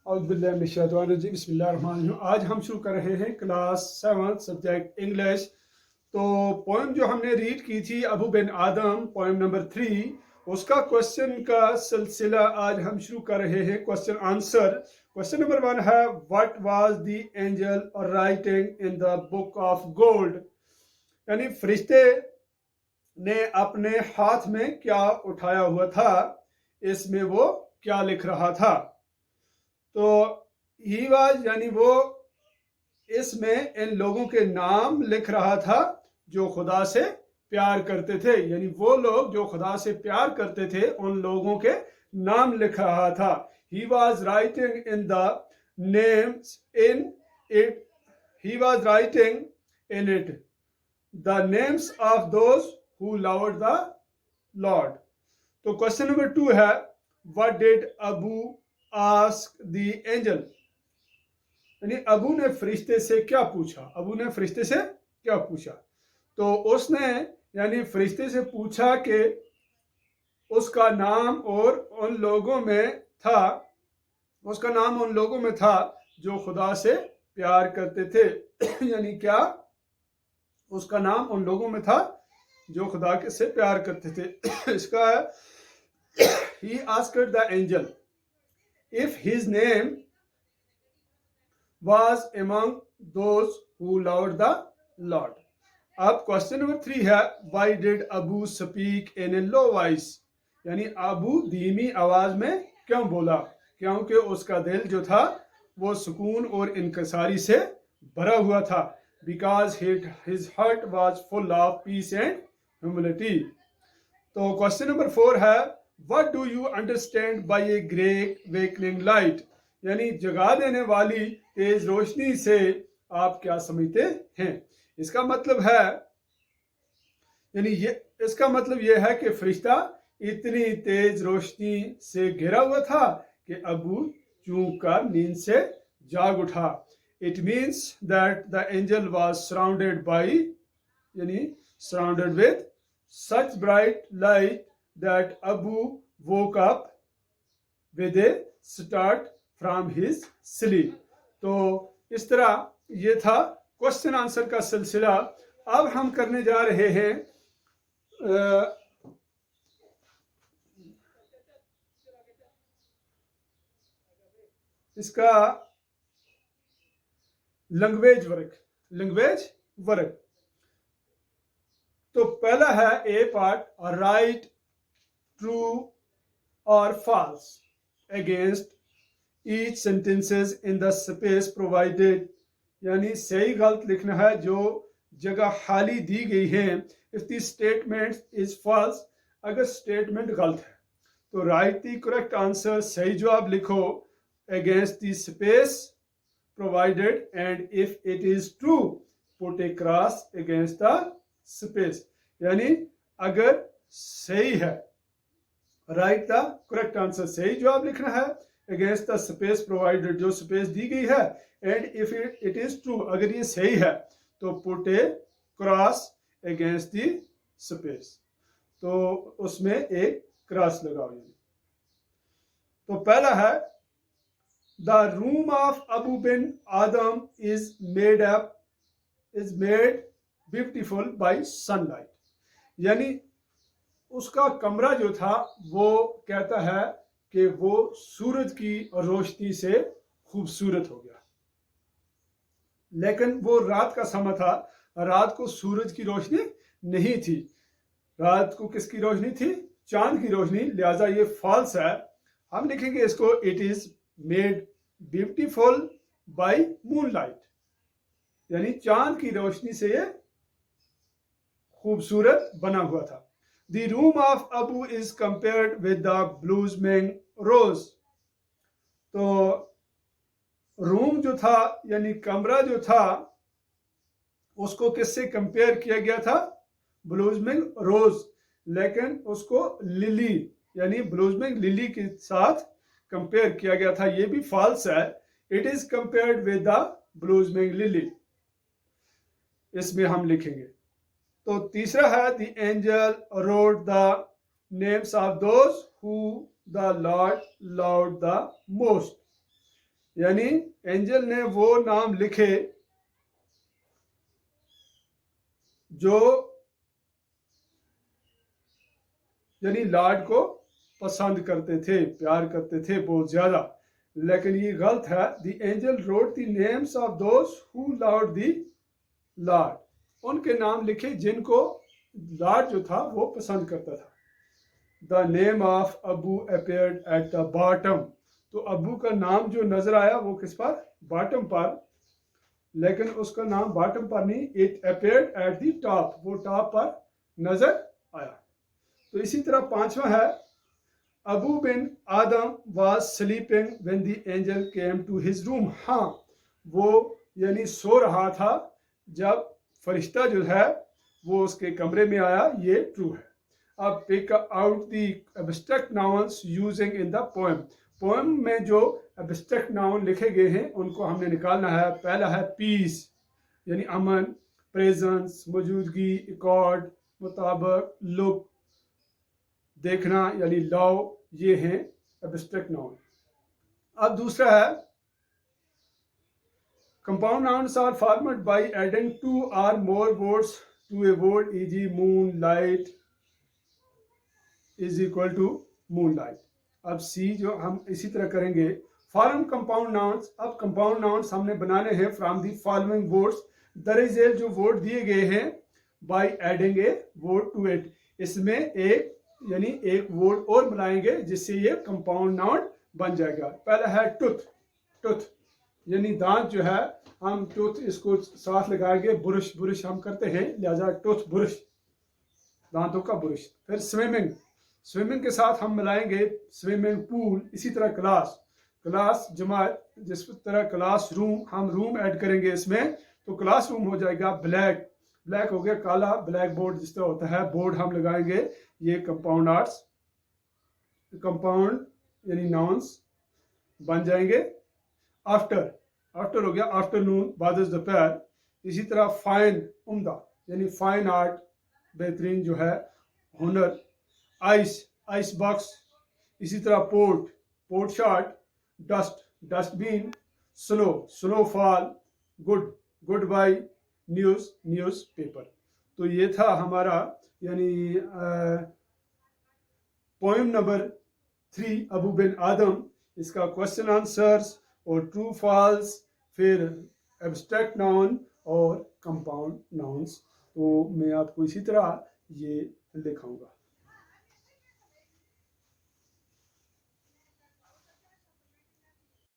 बिस्मिल्लाहिर्रहमानिर्रहीम। आज हम शुरू कर रहे हैं क्लास 7 सब्जेक्ट इंग्लिश। तो पोएम जो हमने रीड की थी अबू बिन आदम, पोएम नंबर 3, उसका क्वेश्चन का सिलसिला आज हम शुरू कर रहे हैं। Question answer. क्वेश्चन नंबर 1 है, what was the angel writing in the book of gold, यानी फरिश्ते ने अपने हाथ में क्या उठाया हुआ था, इसमें वो क्या लिख रहा था। तो ही वाज यानी वो इसमें इन लोगों के नाम लिख रहा था जो खुदा से प्यार करते थे, यानी वो लोग जो खुदा से प्यार करते थे उन लोगों के नाम लिख रहा था। He was writing in the names in it he was writing in it the names of those who loved the Lord. तो क्वेश्चन नंबर 2 है, what did Abu ask the angel, यानी अबू ने फरिश्ते से क्या पूछा। अबू ने फरिश्ते से क्या पूछा, तो उसने यानी फरिश्ते से पूछा कि उसका नाम और उन लोगों में था, उसका नाम उन लोगों में था जो खुदा से प्यार करते थे यानी क्या, उसका नाम उन लोगों में था जो खुदा के से प्यार करते थे। इसका है, he asked the angel if his name was among those who loved the Lord. अब क्वेश्चन नंबर 3 है, why did Abu speak in a low voice, यानी अबू धीमी आवाज में क्यों बोला, क्योंकि उसका दिल जो था वो सुकून और इनकसारी से भरा हुआ था। because his heart was full of peace and humility. तो क्वेश्चन नंबर 4 है, What do you understand by a great awakening light, यानी जगा देने वाली तेज रोशनी से आप क्या समझते हैं। इसका मतलब है, यानी इसका मतलब यह है कि फरिश्ता इतनी तेज रोशनी से घिरा हुआ था कि अबू चूक कर नींद से जाग उठा। It means that the angel was surrounded by, यानी surrounded with such bright light that Abu woke up with a start from his sleep. तो इस तरह ये था क्वेश्चन आंसर का सिलसिला। अब हम करने जा रहे हैं इसका लैंग्वेज वर्क। तो पहला है ए पार्ट, राइट ट्रू और false against each sentences in the space provided, यानी सही गलत लिखना है जो जगह खाली दी गई है। If the statement is false, अगर स्टेटमेंट गलत है तो राइट द करेक्ट आंसर, सही जवाब लिखो against the space provided, and if it is true put a cross against the space, यानी अगर सही है राइट द करेक्ट आंसर, सही जवाब लिखना है अगेंस्ट द स्पेस प्रोवाइडेड, जो स्पेस दी गई है, and if it is true, अगर ये सही है तो put a cross against the space, तो उसमें एक क्रॉस लगाओ। तो पहला है, the room of Abou Ben Adhem is made beautiful by sunlight, यानी उसका कमरा जो था वो कहता है कि वो सूरज की रोशनी से खूबसूरत हो गया। लेकिन वो रात का समय था, रात को सूरज की रोशनी नहीं थी, रात को किसकी रोशनी थी, चांद की रोशनी, लिहाजा ये फॉल्स है। हम लिखेंगे इसको, it is made beautiful by moonlight, यानी चांद की रोशनी से ये खूबसूरत बना हुआ था। The room of Abou is compared with the blooming rose, तो रूम जो था यानी कमरा जो था उसको किससे कंपेयर किया गया था, ब्लूमिंग रोज, लेकिन उसको लिली यानी ब्लूमिंग लिली के साथ कंपेयर किया गया था, ये भी फॉल्स है। It is compared with the blooming lily, इसमें हम लिखेंगे। तो तीसरा है, the angel wrote the names of those who the Lord loved the most, यानी एंजल ने वो नाम लिखे जो यानी लॉर्ड को पसंद करते थे, प्यार करते थे बहुत ज्यादा। लेकिन ये गलत है। The angel wrote the names of those who loved the Lord, उनके नाम लिखे जिनको लॉर्ड जो था वो पसंद करता था। The name of Abu appeared at the bottom, तो अबू का नाम जो नजर आया वो किस पर? बॉटम पर। लेकिन उसका नाम बॉटम पर नहीं, it appeared at the top, वो टॉप पर नजर आया। तो इसी तरह पांचवा है, Abou Ben Adhem was sleeping when the angel came to his room. हाँ, वो यानी सो रहा था जब फरिश्ता जो है वो उसके कमरे में आया, ये ट्रू है। अब pick out the abstract nouns using in the poem. Poem में जो एब्स्ट्रैक्ट नाउन लिखे गए हैं उनको हमने निकालना है। पहला है पीस, यानी अमन, प्रेजेंस, मौजूदगी, एकॉर्ड, मुताबिक, लुक, देखना यानी लव, ये हैं एब्स्ट्रैक्ट नाउन। अब दूसरा है, compound nouns are formed by adding two और more words to a word, e g. Moon light is equal to moon light. अब सी जो हम इसी तरह करेंगे, फॉर्म कंपाउंड नाउन्स। अब कंपाउंड नाउन्स हमने बनाने हैं फ्रॉम दी फॉलोइंग वर्ड्स, दरअसल जो वर्ड दिए गए हैं, by adding a word to it, इसमें एक यानी एक वर्ड और बनाएंगे जिससे ये कंपाउंड नाउन बन जाएगा। पहला है टूथ, टूथ यानी दांत जो है, हम टूथ इसको साथ लगाएंगे, बुरुश, बुरुश हम करते हैं लिहाजा टूथ बुरुश, दांतों का बुरुश। फिर स्विमिंग, स्विमिंग के साथ हम मिलाएंगे स्विमिंग पूल। इसी तरह क्लास, क्लास जमात, जिस तरह क्लास रूम हम रूम ऐड करेंगे इसमें तो क्लास रूम हो जाएगा। ब्लैक, ब्लैक हो गया काला, ब्लैक बोर्ड जिस तरह होता है, बोर्ड हम लगाएंगे। ये कंपाउंड आर्ट्स, कंपाउंड यानी नाउन्स बन जाएंगे। आफ्टर, आफ्टर हो गया आफ्टरनून, बाद दोपहर। इसी तरह फाइन, उम्दा यानी फाइन आर्ट, बेहतरीन जो है हुनर। Ice, ice box. इसी तरह port, port shot. Dust, dustbin. Snow, snowfall. Good, goodbye. News, newspaper. तो ये था हमारा यानी poem number 3 Abou Ben Adhem, इसका क्वेश्चन आंसर्स और ट्रू फॉल्स, फिर एब्स्ट्रैक्ट नाउन और कंपाउंड नाउन्स। तो मैं आपको इसी तरह ये लिखाऊंगा।